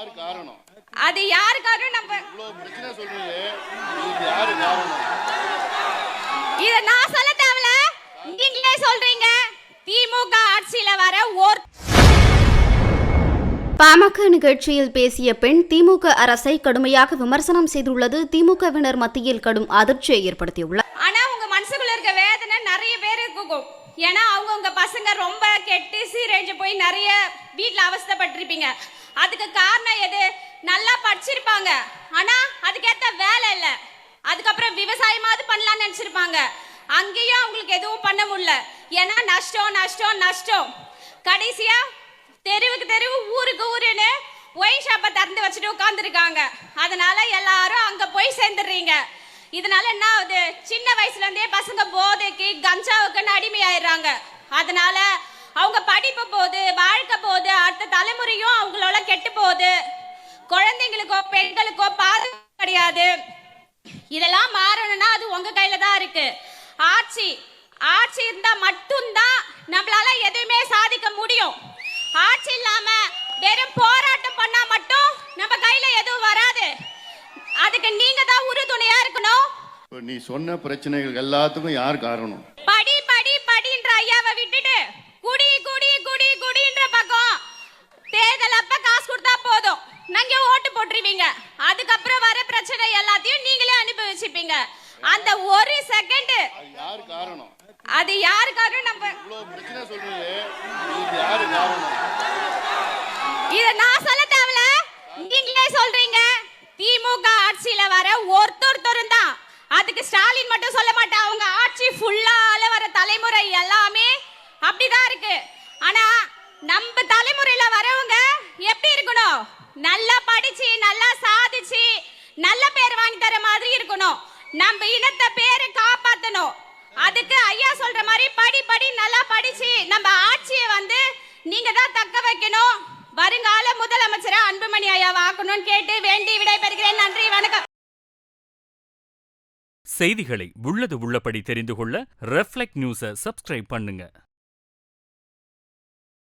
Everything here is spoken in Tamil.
யாரு காரணம்? அது யாருக்காக நம்ம இவ்வளவு பிரச்சனை சொல்றீங்க, இது யாரு காரணம்? இத நான் சொல்ல தேவல, நீங்களே சொல்றீங்க. திமுக ஆட்சியில வர ஓர் பாமக நிகழ்ச்சியில் பேசிய பெண் திமுக அரசை கடுமையாக விமர்சனம் செய்துள்ளது திமுகவினர் மத்தியில் கடும் அதிர்ச்சியை ஏற்படுத்தியுள்ளார். ஆனா உங்க மனசுக்குள்ள இருக்க வேதனை நிறைய பேருக்கு இருக்கும். ஏன்னா அவங்க பசங்க ரொம்ப கெட்டு சீரழிஞ்சு போய் நிறைய வீட்டுல அவஸ்தைப்பட்டிருப்பீங்க. அதுக்கு காரணம் எது? நல்லா படிச்சிருப்பாங்க, ஆனா அதுக்கேத்த வேலை இல்ல. அதுக்கப்புறம் விவசாயமாவது பண்ணலாம்னு நினைச்சிருப்பாங்க, அங்கேயும் அவங்களுக்கு எதுவும் பண்ண முடியல. ஏன்னா நஷ்டம் நஷ்டம் நஷ்டம். கடைசியா தெருவுக்கு தெருவு ஊருக்கு ஊருன்னு ஒயின் ஷாப்பை திறந்து வச்சுட்டு உட்காந்துருக்காங்க. அதனால எல்லாரும் அங்க போய் சேர்ந்துடுறீங்க. இதனால என்ன ஆகுது? சின்ன வயசுல இருந்தே பசங்க போதைக்கு கஞ்சாவுக்குன்னு அடிமையாயிடுறாங்க. அதனால அவங்க படிப்பு போகுது, வாழ்க்கை போகுது, அடுத்த தலைமுறையும் அவங்களோட கெட்டு போகுது. குழந்தைங்களுக்கோ பெண்களுக்கோ பாதுகாப்பு கிடையாது. இதெல்லாம் மாறணும்னா அது உங்க கையில தான் இருக்கு. ஆட்சி இருந்தா மட்டும்தான் நம்மளால எதுவுமே சாதிக்க முடியும். ஆட்சி இல்லாம வெறும் போராட்டம் பண்ணா மட்டும் நம்ம கையில எதுவும் வராது. அதுக்கு நீங்க தான் உறுதுணையா இருக்கணும். நீ சொன்ன பிரச்சனைகள் எல்லாத்துக்கும் யார் காரணம்? படி படி படின்ற ஐயாவை விட்டுட்டு குடி குடி குடி குடின்ற பக்கம் தேர்தல் அப்ப காசு கொடுத்தா போதும், நீங்க ஓட்டு போட்டுருவீங்க. அதுக்கப்புறம் வர பிரச்சனை எல்லாத்தையும் நீங்களே அனுபவிச்சுப்பீங்க. அந்த ஒரு செகண்ட் யார் காரணம்? அது யாருக்காக நம்ம இவ்வளவு பிரச்சனை சொல்றீங்க, இது யாரு காரணம்? இத நான் சொல்ல தேவல, நீங்களே சொல்றீங்க. திமுக ஆட்சியில வர ஒருத்தரும் தான். அதுக்கு ஸ்டாலின் மட்டும் சொல்ல மாட்டேன், அவங்க ஆட்சி ஃபுல்லால வர தலைமுறை எல்லாமே அப்படிதான் இருக்கு. ஆனா நம்ம தலைமுறையில வரவங்க எப்படி இருக்கணும்? நல்லா படிச்சு நல்லா சாதிச்சு நல்ல பேர் வாங்கி தர மாதிரி இருக்கணும். நம்ம இனத்தை பேரை காப்பாத்தணும். அதுக்கு ஐயா சொல்ற மாதிரி படி படி நல்லா படிச்சு நம்ம ஆட்சியை நீங்க தான் தக்க வைக்கணும். வருங்கால முதலமைச்சரை அன்புமணி ஐயா ஆக்கணும்னு கேட்டு வேண்டி விடைபெறுகிறேன். நன்றி, வணக்கம். செய்திகளை உள்ளது உள்ளபடி தெரிந்து கொள்ள ரெஃப்ளெக்ட் நியூஸை சப்ஸ்கிரைப் பண்ணுங்க.